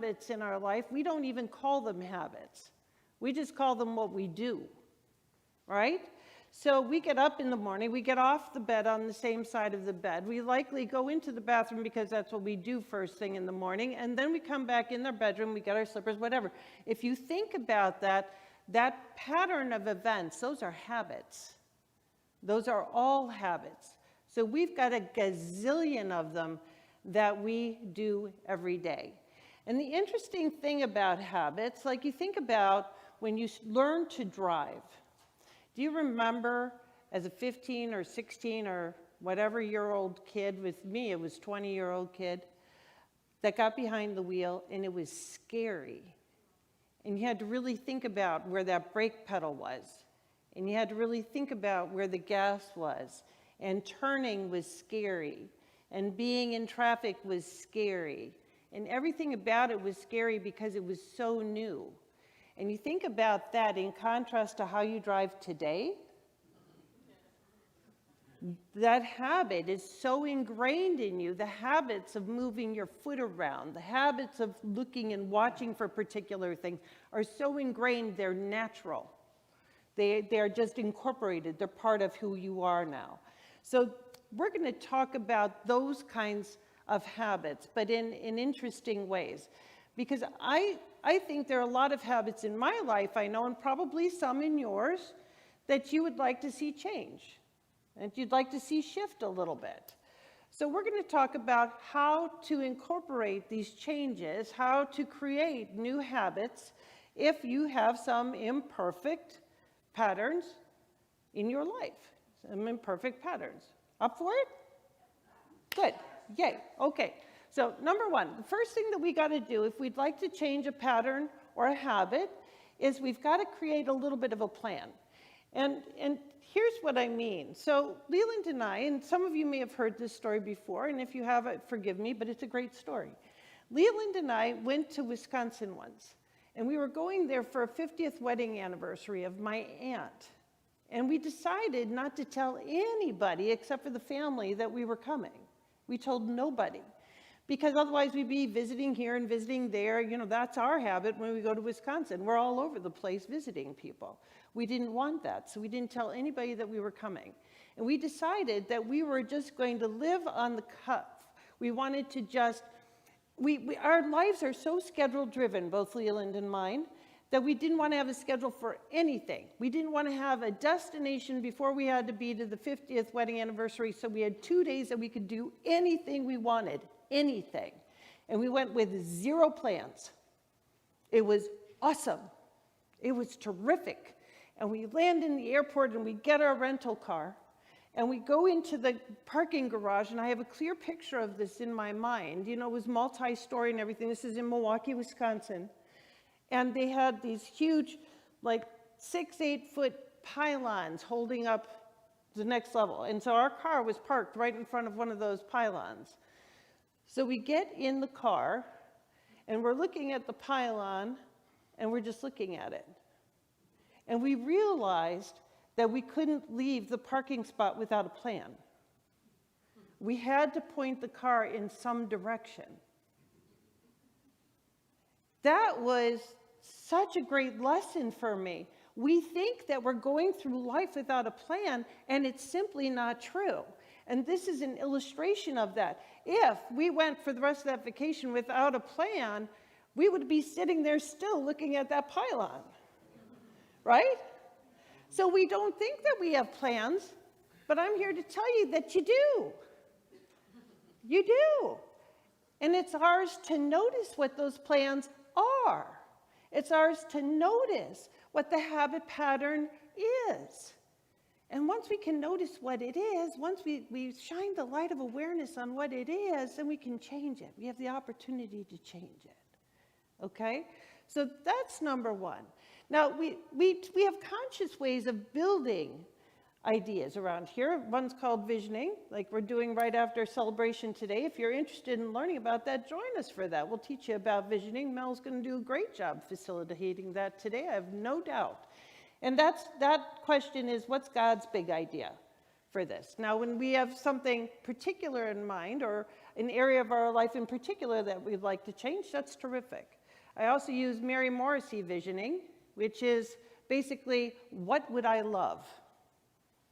habits in our life, we don't even call them habits. We just call them what we do, right? So we get up in the morning, we get off the bed on the same side of the bed. We likely go into the bathroom because that's what we do first thing in the morning, and then we come back in our bedroom, we get our slippers, whatever. If you think about that, that pattern of events, those are habits. Those are all habits. So we've got a gazillion of them that we do every day. And the interesting thing about habits, like you think about when you learn to drive. Do you remember as a 15 or 16 or whatever year old kid, with me it was 20-year-old kid, that got behind the wheel and it was scary. And you had to really think about where that brake pedal was. And you had to really think about where the gas was. And turning was scary. And being in traffic was scary. And everything about it was scary because it was so new. And you think about that in contrast to how you drive today. That habit is so ingrained in you, the habits of moving your foot around, the habits of looking and watching for particular things are so ingrained, they're natural. They are just incorporated, they're part of who you are now. So we're going to talk about those kinds of habits, but in interesting ways. Because I think there are a lot of habits in my life, I know, and probably some in yours, that you would like to see change. And you'd like to see shift a little bit. So we're going to talk about how to incorporate these changes, how to create new habits if you have some imperfect patterns in your life, some imperfect patterns. Up for it? Good. Yay. Okay. So number one, the first thing that we got to do if we'd like to change a pattern or a habit is we've got to create a little bit of a plan. And here's what I mean. So Leland and I, and some of you may have heard this story before, and if you haven't, forgive me, but it's a great story. Leland and I went to Wisconsin once, and we were going there for a 50th wedding anniversary of my aunt. And we decided not to tell anybody except for the family that we were coming. We told nobody. Because otherwise we'd be visiting here and visiting there. You know, that's our habit when we go to Wisconsin. We're all over the place visiting people. We didn't want that, so we didn't tell anybody that we were coming. And we decided that we were just going to live on the cuff. We wanted to just, our lives are so schedule driven, both Leland and mine, that we didn't want to have a schedule for anything. We didn't want to have a destination before we had to be to the 50th wedding anniversary, so we had 2 days that we could do anything we wanted, anything. And we went with 0 plans. It was awesome. It was terrific. And we land in the airport and we get our rental car and we go into the parking garage, and I have a clear picture of this in my mind. You know, it was multi-story and everything. This is in Milwaukee, Wisconsin. And they had these huge, like 6-8 foot pylons holding up the next level. And so our car was parked right in front of one of those pylons. So we get in the car and we're looking at the pylon and we're just looking at it. And we realized that we couldn't leave the parking spot without a plan. We had to point the car in some direction. That was such a great lesson for me. We think that we're going through life without a plan, and it's simply not true. And this is an illustration of that. If we went for the rest of that vacation without a plan, we would be sitting there still looking at that pylon, right? So we don't think that we have plans, but I'm here to tell you that you do. You do. And it's ours to notice what those plans are. It's ours to notice what the habit pattern is. And once we can notice what it is, once we shine the light of awareness on what it is, then we can change it. We have the opportunity to change it. Okay? So that's number one. Now, we have conscious ways of building ideas around here. One's called visioning, like we're doing right after celebration today. If you're interested in learning about that, join us for that. We'll teach you about visioning. Mel's going to do a great job facilitating that today, I have no doubt. And that question is, what's God's big idea for this? Now, when we have something particular in mind or an area of our life in particular that we'd like to change, that's terrific. I also use Mary Morrissey visioning, which is basically, what would I love?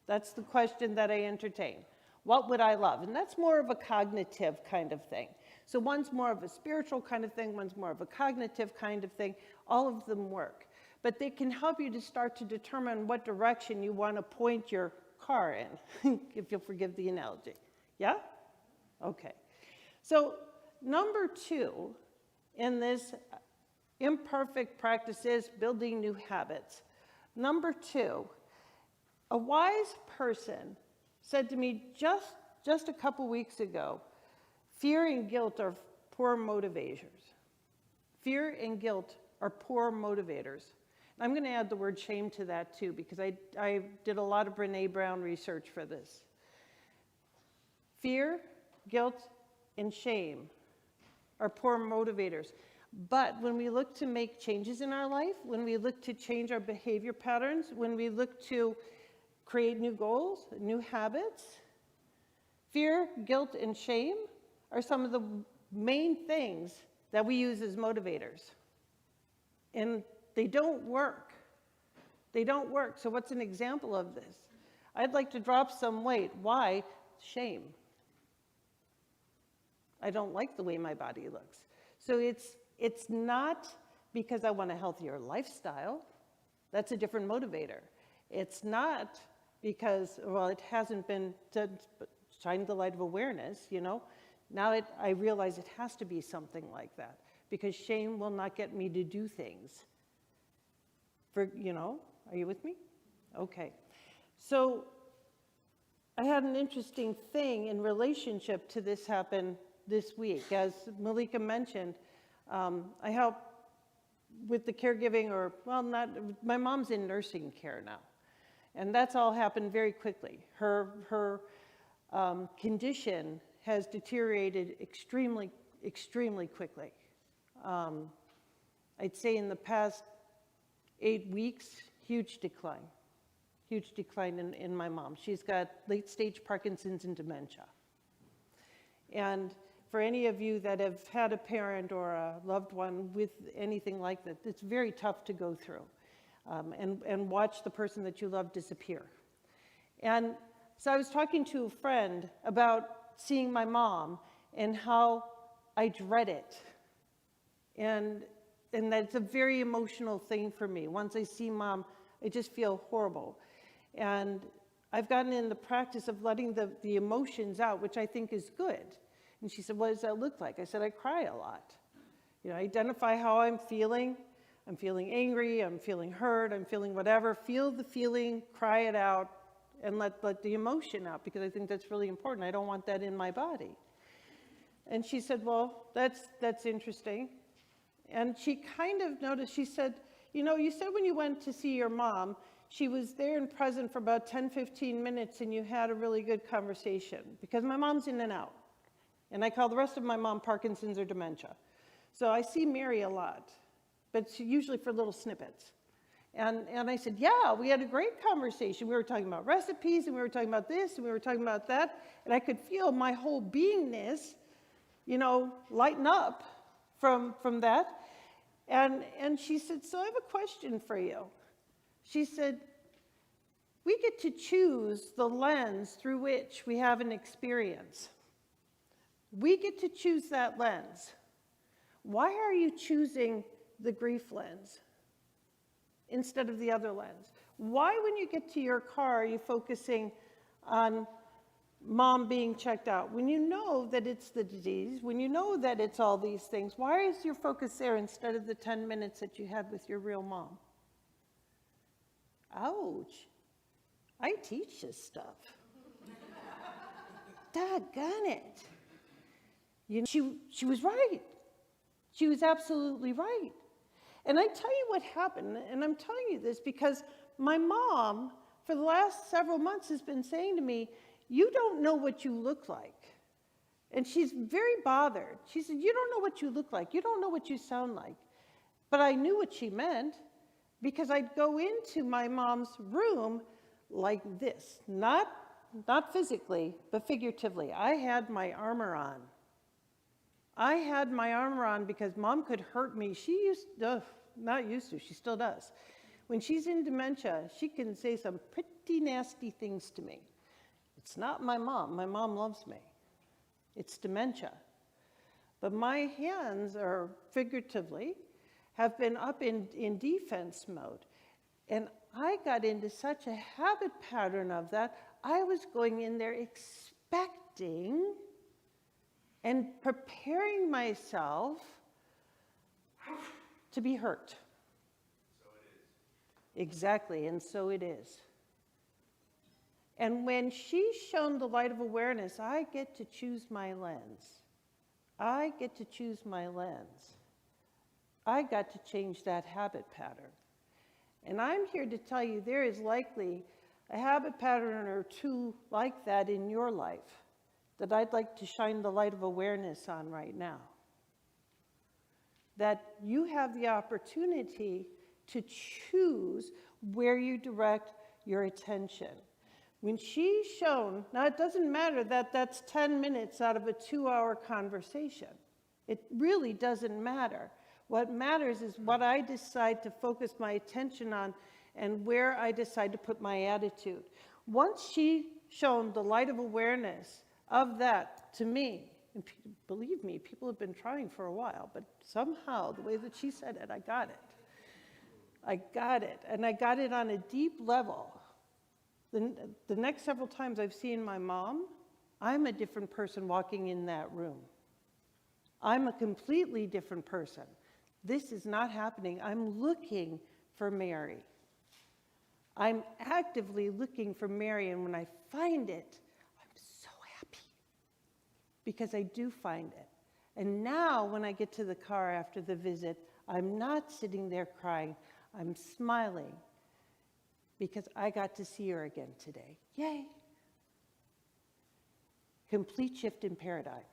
That's the question that I entertain. What would I love? And that's more of a cognitive kind of thing. So one's more of a spiritual kind of thing, one's more of a cognitive kind of thing. All of them work. But they can help you to start to determine what direction you want to point your car in, if you'll forgive the analogy. Yeah? Okay. So number 2 in this imperfect practices, building new habits. Number 2, a wise person said to me just a couple weeks ago, fear and guilt are poor motivators. Fear and guilt are poor motivators. And I'm going to add the word shame to that too, because I did a lot of Brene Brown research for this. Fear, guilt, and shame are poor motivators. But when we look to make changes in our life, when we look to change our behavior patterns, when we look to create new goals, new habits, fear, guilt, and shame are some of the main things that we use as motivators. And they don't work. They don't work. So what's an example of this? I'd like to drop some weight. Why? Shame. I don't like the way my body looks. So it's not because I want a healthier lifestyle. That's a different motivator. It's not because, well, it hasn't been shining the light of awareness, you know. Now I realize it has to be something like that, because shame will not get me to do things. Are you with me? Okay. So I had an interesting thing in relationship to this happen this week. As Malika mentioned, I help with the caregiving, my mom's in nursing care now. And that's all happened very quickly. Her condition has deteriorated extremely, extremely quickly. I'd say in the past 8 weeks, huge decline in my mom. She's got late-stage Parkinson's and dementia. And for any of you that have had a parent or a loved one with anything like that, it's very tough to go through and watch the person that you love disappear. And so I was talking to a friend about seeing my mom and how I dread it. And that's a very emotional thing for me. Once I see mom, I just feel horrible. And I've gotten in the practice of letting the emotions out, which I think is good. And she said, what does that look like? I said, I cry a lot. Identify how I'm feeling. I'm feeling angry, I'm feeling hurt, I'm feeling whatever. Feel the feeling, cry it out, and let the emotion out, because I think that's really important. I don't want that in my body. And she said, well, that's interesting. And she kind of noticed, she said, you said when you went to see your mom, she was there and present for about 10, 15 minutes, and you had a really good conversation, because my mom's in and out. And I call the rest of my mom Parkinson's or dementia. So I see Mary a lot, but usually for little snippets. And I said, yeah, we had a great conversation. We were talking about recipes, and we were talking about this, and we were talking about that. And I could feel my whole beingness, lighten up from that. And she said, so I have a question for you. She said, we get to choose the lens through which we have an experience. We get to choose that lens. Why are you choosing the grief lens instead of the other lens? Why, when you get to your car, are you focusing on mom being checked out? When you know that it's the disease, when you know that it's all these things, why is your focus there instead of the 10 minutes that you had with your real mom? Ouch. I teach this stuff. Doggone it. She was right. She was absolutely right. And I tell you what happened, and I'm telling you this because my mom, for the last several months, has been saying to me, you don't know what you look like. And she's very bothered. She said, you don't know what you look like. You don't know what you sound like. But I knew what she meant, because I'd go into my mom's room like this, not physically, but figuratively. I had my armor on. I had my armor on because Mom could hurt me. Not used to, she still does. When she's in dementia, she can say some pretty nasty things to me. It's not my mom. My mom loves me. It's dementia. But my hands are, figuratively, have been up in defense mode. And I got into such a habit pattern of that, I was going in there expecting and preparing myself to be hurt. So it is. Exactly, and so it is. And when she's shown the light of awareness, I get to choose my lens. I get to choose my lens. I got to change that habit pattern. And I'm here to tell you there is likely a habit pattern or two like that in your life that I'd like to shine the light of awareness on right now. That you have the opportunity to choose where you direct your attention. When she's shown, now it doesn't matter that that's 10 minutes out of a 2-hour conversation. It really doesn't matter. What matters is what I decide to focus my attention on and where I decide to put my attitude. Once she shown the light of awareness of that to me, and believe me, people have been trying for a while, but somehow the way that she said it, I got it. I got it, and I got it on a deep level. The next several times I've seen my mom, I'm a different person walking in that room. I'm a completely different person. This is not happening. I'm looking for Mary. I'm actively looking for Mary, and when I find it, I'm so happy because I do find it. And now when I get to the car after the visit, I'm not sitting there crying. I'm smiling because I got to see her again today. Yay! Complete shift in paradigm.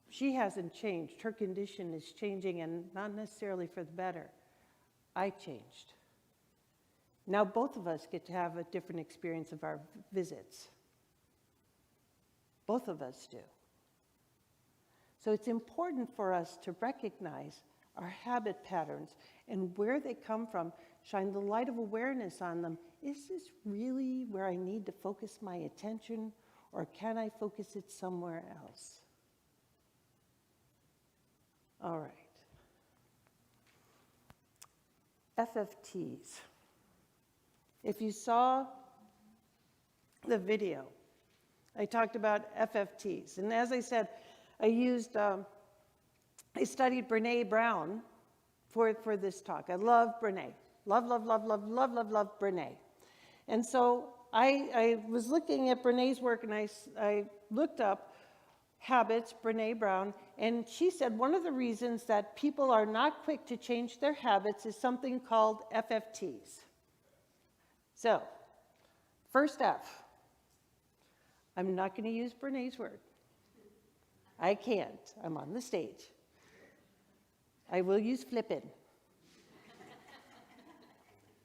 She hasn't changed. Her condition is changing, and not necessarily for the better. I changed. Now both of us get to have a different experience of our visits. Both of us do. So it's important for us to recognize our habit patterns and where they come from, shine the light of awareness on them. Is this really where I need to focus my attention, or can I focus it somewhere else? All right. FFTs. If you saw the video, I talked about FFTs. And as I said, I studied Brene Brown for this talk. I love Brene. Love Brene. And so I was looking at Brene's work, and I looked up habits, Brene Brown, and she said one of the reasons that people are not quick to change their habits is something called FFTs. So, first F. I'm not going to use Brene's word. I can't. I'm on the stage. I will use flippin'.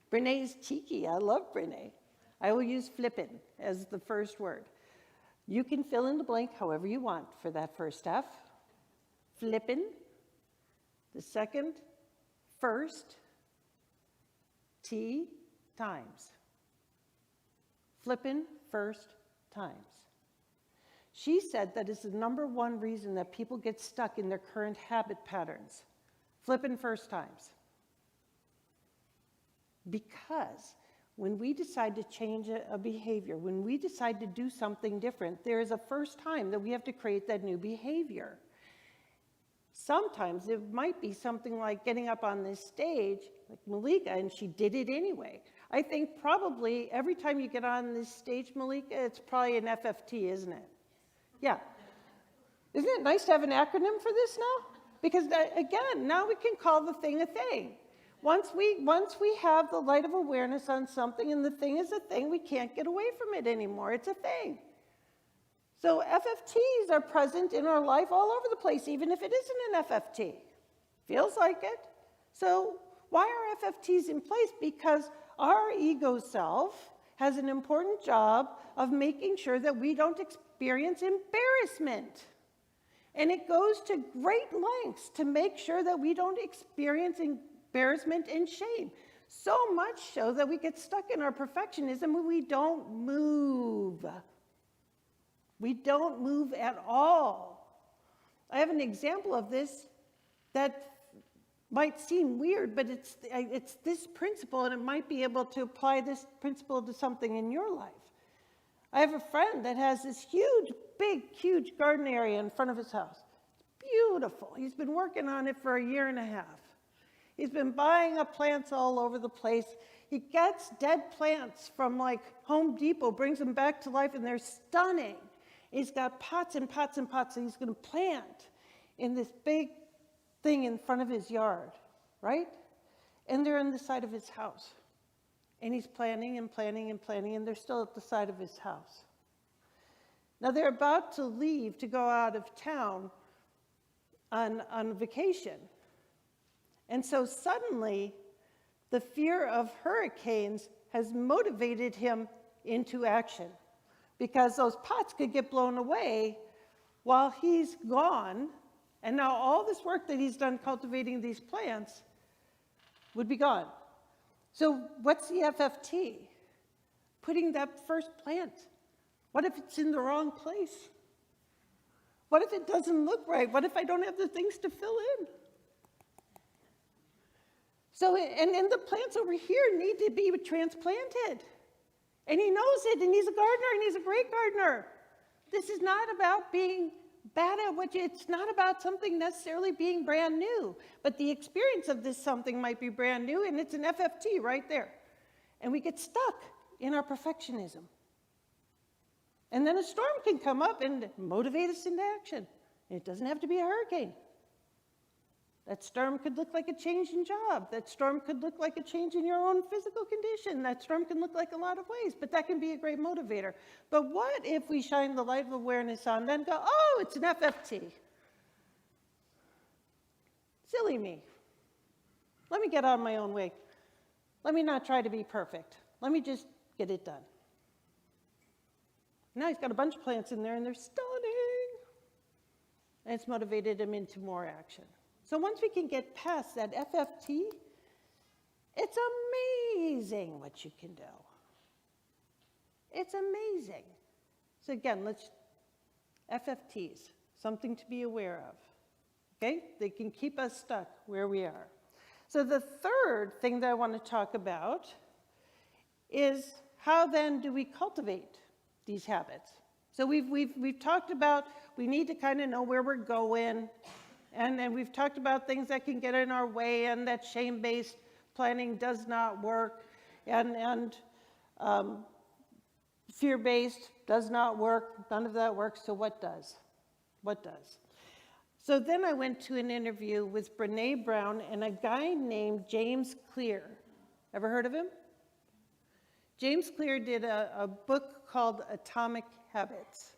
Brene's cheeky. I love Brene. I will use flippin' as the first word. You can fill in the blank however you want for that first F. Flippin'. The second, first, T, times. Flippin' first, times. She said that is the #1 reason that people get stuck in their current habit patterns. Flippin' first times. Because when we decide to change a behavior, when we decide to do something different, there is a first time that we have to create that new behavior. Sometimes it might be something like getting up on this stage, like Malika, and she did it anyway. I think probably every time you get on this stage, Malika, it's probably an FFT, isn't it? Yeah. Isn't it nice to have an acronym for this now? Because again, now we can call the thing a thing. Once we have the light of awareness on something and the thing is a thing, we can't get away from it anymore. It's a thing. So FFTs are present in our life all over the place, even if it isn't an FFT. Feels like it. So why are FFTs in place? Because our ego self has an important job of making sure that we don't experience embarrassment. And it goes to great lengths to make sure that we don't experience embarrassment and shame. So much so that we get stuck in our perfectionism and we don't move. We don't move at all. I have an example of this that might seem weird, but it's this principle, and it might be able to apply this principle to something in your life. I have a friend that has this huge garden area in front of his house. It's beautiful. He's been working on it for a year and a half. He's been buying up plants all over the place. He gets dead plants from like Home Depot, brings them back to life, and they're stunning. He's got pots and pots and pots that he's going to plant in this big thing in front of his yard, right? And they're on the side of his house. And he's planting and planting and planting, and they're still at the side of his house. Now they're about to leave to go out of town on vacation. And so suddenly, the fear of hurricanes has motivated him into action, because those pots could get blown away while he's gone, and now all this work that he's done cultivating these plants would be gone. So what's the FFT? Putting that first plant. What if it's in the wrong place? What if it doesn't look right? What if I don't have the things to fill in? So, and the plants over here need to be transplanted. And he knows it, and he's a gardener, and he's a great gardener. This is not about being bad at what it's not about something necessarily being brand new, but the experience of this something might be brand new, and it's an FFT right there. And we get stuck in our perfectionism. And then a storm can come up and motivate us into action. And it doesn't have to be a hurricane. That storm could look like a change in job. That storm could look like a change in your own physical condition. That storm can look like a lot of ways, but that can be a great motivator. But what if we shine the light of awareness on, then go, oh, it's an FFT. Silly me. Let me get out of my own way. Let me not try to be perfect. Let me just get it done. Now he's got a bunch of plants in there, and they're stunning. And it's motivated him into more action. So once we can get past that FFT, it's amazing what you can do. It's amazing. So again, FFTs, something to be aware of. Okay? They can keep us stuck where we are. So the third thing that I want to talk about is how then do we cultivate these habits? So we've talked about we need to kind of know where we're going. And then we've talked about things that can get in our way, and that shame-based planning does not work, and fear-based does not work. None of that works, so what does? What does? So then I went to an interview with Brené Brown and a guy named James Clear. Ever heard of him? James Clear did a book called Atomic Habits.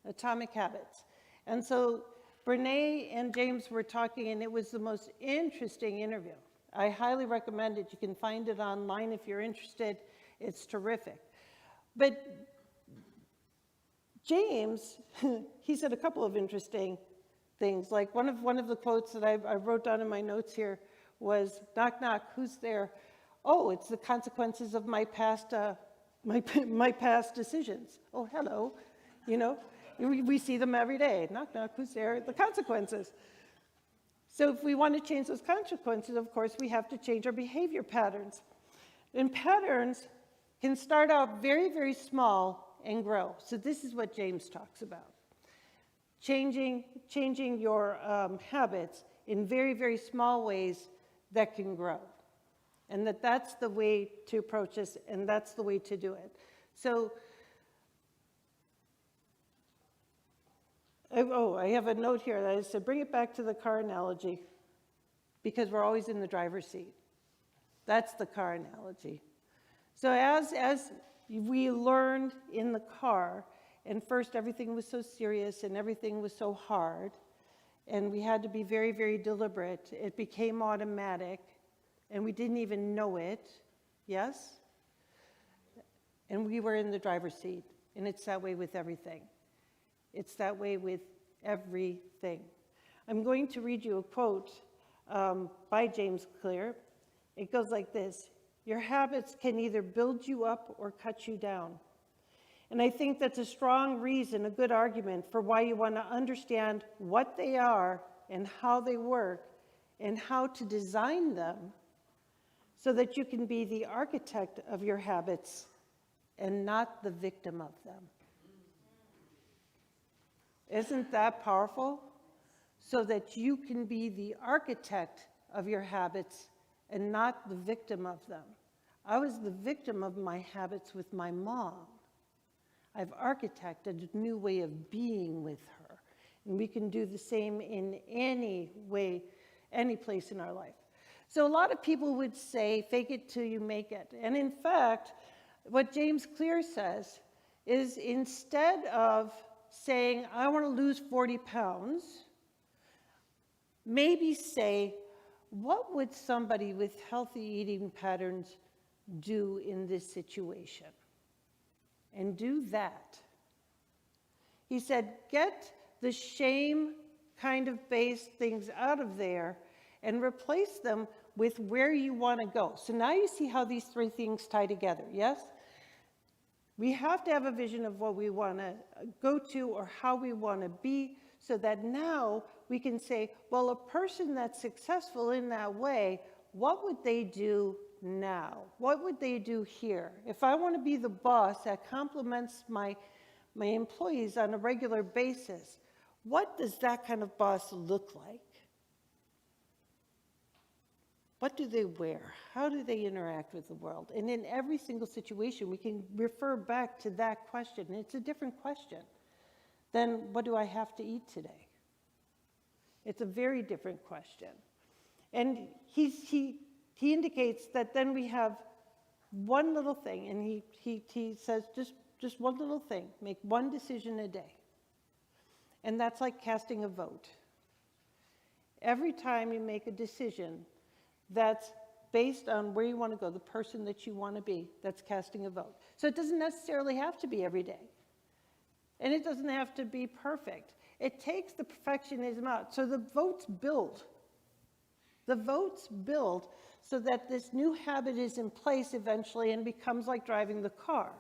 Atomic Habits. And so Brené and James were talking, and it was the most interesting interview. I highly recommend it. You can find it online if you're interested. It's terrific. But James, he said a couple of interesting things. Like one of the quotes that I wrote down in my notes here was, knock, knock, who's there? Oh, it's the consequences of my past decisions. Oh, hello, you know. We see them every day. Knock, knock, who's there? The consequences. So if we want to change those consequences, of course, we have to change our behavior patterns. And patterns can start out very, very small and grow. So this is what James talks about. Changing your habits in very, very small ways that can grow. And that's the way to approach this, and that's the way to do it. So I have a note here that I said, bring it back to the car analogy, because we're always in the driver's seat. That's the car analogy. So as we learned in the car, and first everything was so serious and everything was so hard, and we had to be very, very deliberate, it became automatic, and we didn't even know it, yes? And we were in the driver's seat, and it's that way with everything. It's that way with everything. I'm going to read you a quote by James Clear. It goes like this: your habits can either build you up or cut you down. And I think that's a strong reason, a good argument for why you want to understand what they are and how they work and how to design them so that you can be the architect of your habits and not the victim of them. Isn't that powerful? So that you can be the architect of your habits and not the victim of them. I was the victim of my habits with my mom. I've architected a new way of being with her. And we can do the same in any way, any place in our life. So a lot of people would say, fake it till you make it. And in fact, what James Clear says is instead of saying, I want to lose 40 pounds, maybe say, what would somebody with healthy eating patterns do in this situation? And do that. He said, get the shame kind of based things out of there and replace them with where you want to go. So now you see how these three things tie together, yes? We have to have a vision of what we want to go to or how we want to be, so that now we can say, well, a person that's successful in that way, what would they do now? What would they do here? If I want to be the boss that compliments my employees on a regular basis, what does that kind of boss look like? What do they wear? How do they interact with the world? And in every single situation, we can refer back to that question. And it's a different question than what do I have to eat today? It's a very different question. And he indicates that then we have one little thing, and he says just one little thing. Make one decision a day. And that's like casting a vote. Every time you make a decision that's based on where you want to go, the person that you want to be, that's casting a vote. So it doesn't necessarily have to be every day. And it doesn't have to be perfect. It takes the perfectionism out. So the votes build. The votes build so that this new habit is in place eventually and becomes like driving the car.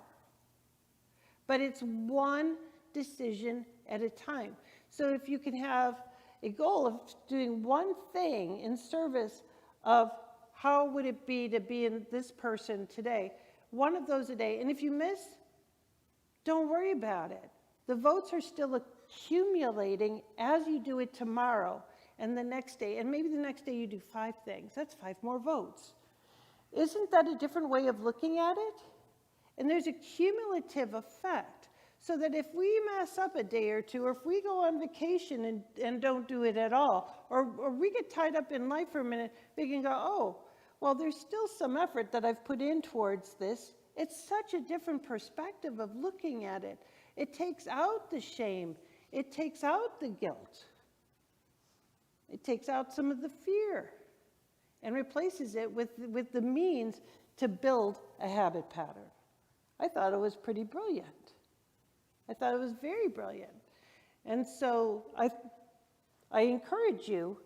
But it's one decision at a time. So if you can have a goal of doing one thing in service of how would it be to be in this person today, one of those a day. And if you miss, don't worry about it. The votes are still accumulating as you do it tomorrow and the next day. And maybe the next day you do 5 things. That's 5 more votes. Isn't that a different way of looking at it? And there's a cumulative effect. So that if we mess up a day or two, or if we go on vacation and don't do it at all, or we get tied up in life for a minute, we can go, oh, well, there's still some effort that I've put in towards this. It's such a different perspective of looking at it. It takes out the shame. It takes out the guilt. It takes out some of the fear and replaces it with the means to build a habit pattern. I thought it was pretty brilliant. I thought it was very brilliant. And so I encourage you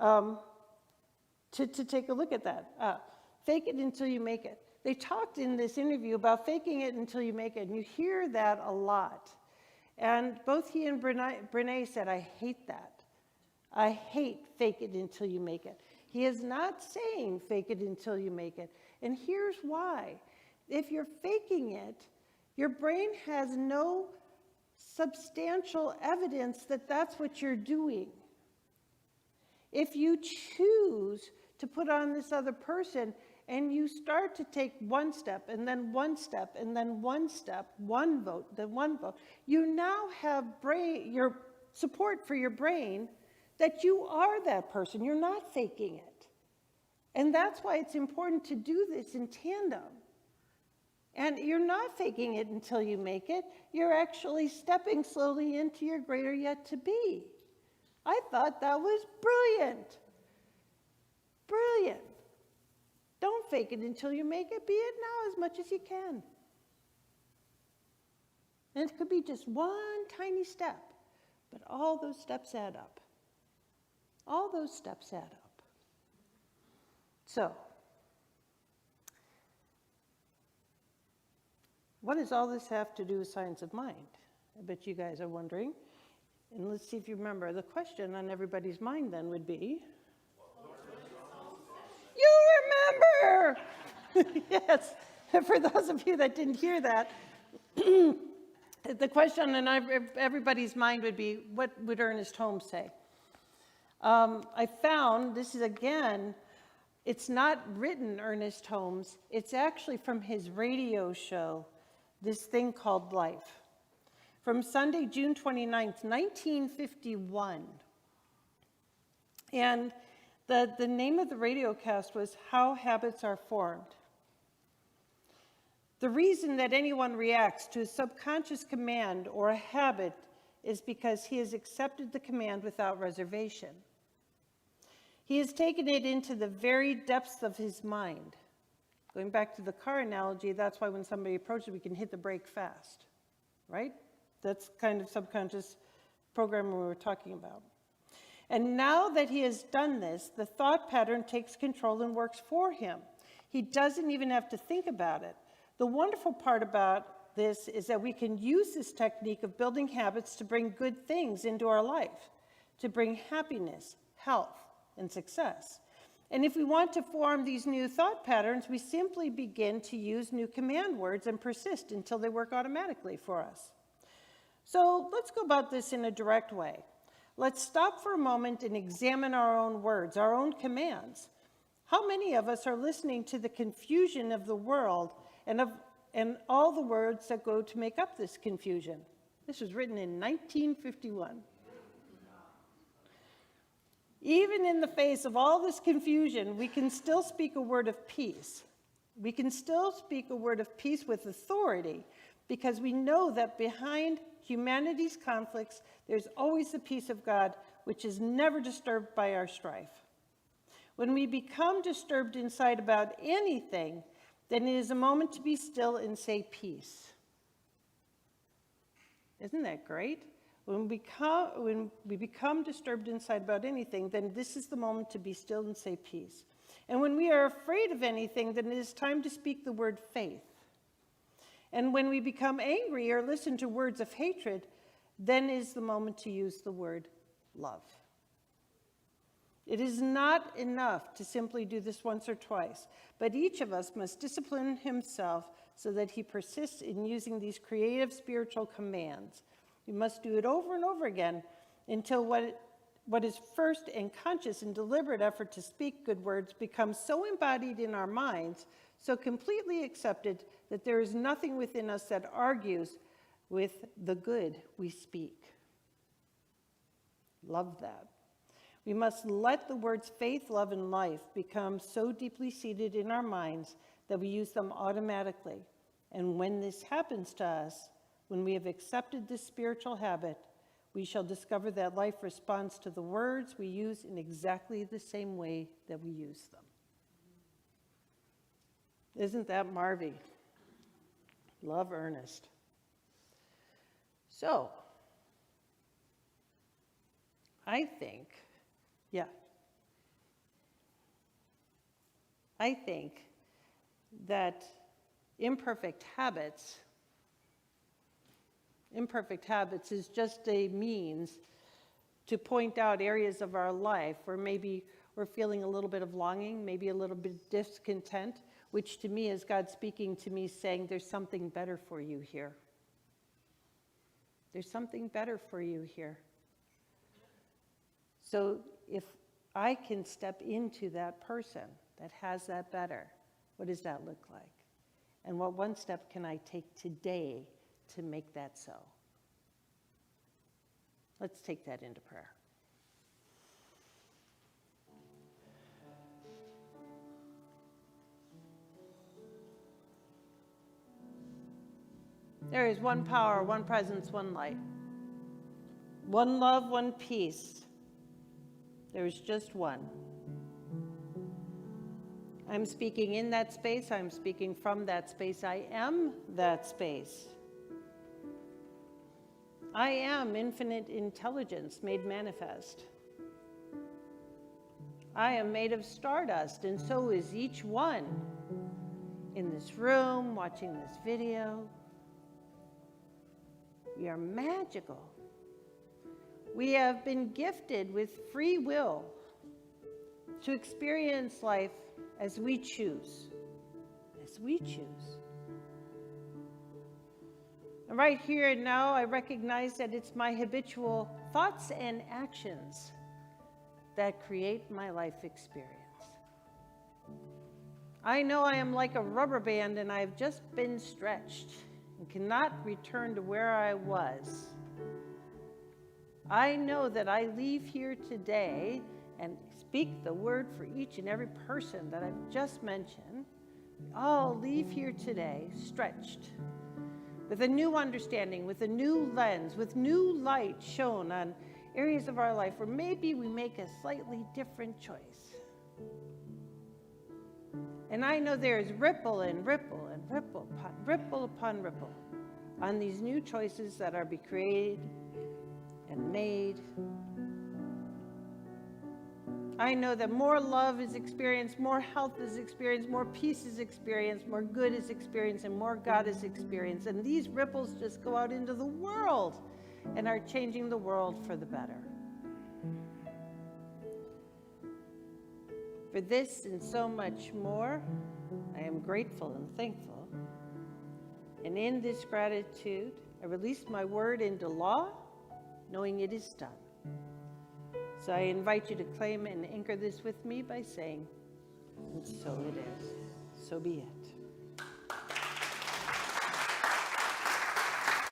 to take a look at that. Fake it until you make it. They talked in this interview about faking it until you make it, and you hear that a lot. And both he and Brene said, I hate that. I hate fake it until you make it. He is not saying fake it until you make it. And here's why. If you're faking it, your brain has no substantial evidence that that's what you're doing. If you choose to put on this other person and you start to take one step and then one step and then one step, one vote, then one vote, you now have your support for your brain that you are that person. You're not faking it. And that's why it's important to do this in tandem. And you're not faking it until you make it. You're actually stepping slowly into your greater yet to be. I thought that was brilliant. Brilliant. Don't fake it until you make it. Be it now as much as you can. And it could be just one tiny step. But all those steps add up. All those steps add up. So, what does all this have to do with science of mind? I bet you guys are wondering. And let's see if you remember. The question on everybody's mind then would be, you remember! Yes, for those of you that didn't hear that, the question on everybody's mind would be, what would Ernest Holmes say? I found, this is again, it's not written Ernest Holmes, it's actually from his radio show, this thing called Life. From Sunday, June 29th, 1951. And the name of the radio cast was How Habits Are Formed. The reason that anyone reacts to a subconscious command or a habit is because he has accepted the command without reservation. He has taken it into the very depths of his mind. Going back to the car analogy, that's why when somebody approaches, we can hit the brake fast, right? That's kind of subconscious programming we were talking about. And now that he has done this, the thought pattern takes control and works for him. He doesn't even have to think about it. The wonderful part about this is that we can use this technique of building habits to bring good things into our life, to bring happiness, health, and success. And if we want to form these new thought patterns, we simply begin to use new command words and persist until they work automatically for us. So let's go about this in a direct way. Let's stop for a moment and examine our own words, our own commands. How many of us are listening to the confusion of the world and all the words that go to make up this confusion? This was written in 1951. Even in the face of all this confusion, we can still speak a word of peace. We can still speak a word of peace with authority because we know that behind humanity's conflicts, there's always the peace of God, which is never disturbed by our strife. When we become disturbed inside about anything, then it is a moment to be still and say peace. Isn't that great? When we become disturbed inside about anything, then this is the moment to be still and say peace. And when we are afraid of anything, then it is time to speak the word faith. And when we become angry or listen to words of hatred, then is the moment to use the word love. It is not enough to simply do this once or twice, but each of us must discipline himself so that he persists in using these creative spiritual commands. We must do it over and over again until what is first and conscious and deliberate effort to speak good words becomes so embodied in our minds, so completely accepted that there is nothing within us that argues with the good we speak. Love that. We must let the words faith, love, and life become so deeply seated in our minds that we use them automatically. And when this happens to us, when we have accepted this spiritual habit, we shall discover that life responds to the words we use in exactly the same way that we use them. Isn't that Marvy? Love Ernest. So, I think that imperfect habits is just a means to point out areas of our life where maybe we're feeling a little bit of longing, maybe a little bit of discontent, which to me is God speaking to me saying, there's something better for you here. There's something better for you here. So if I can step into that person that has that better, what does that look like? And what one step can I take today to make that so? Let's take that into prayer. There is one power, one presence, one light. One love, one peace. There is just one. I'm speaking in that space. I'm speaking from that space. I am that space. I am infinite intelligence made manifest. I am made of stardust, and so is each one in this room, watching this video. We are magical. We have been gifted with free will to experience life as we choose. As we choose. And right here and now, I recognize that it's my habitual thoughts and actions that create my life experience. I know I am like a rubber band and I've just been stretched and cannot return to where I was. I know that I leave here today and speak the word for each and every person that I've just mentioned. We all leave here today stretched with a new understanding, with a new lens, with new light shown on areas of our life where maybe we make a slightly different choice. And I know there is ripple and ripple and ripple upon ripple on these new choices that are be created and made. I know that more love is experienced, more health is experienced, more peace is experienced, more good is experienced, and more God is experienced. And these ripples just go out into the world and are changing the world for the better. For this and so much more, I am grateful and thankful. And in this gratitude, I release my word into law, knowing it is done. So I invite you to claim and anchor this with me by saying, and so it is, so be it.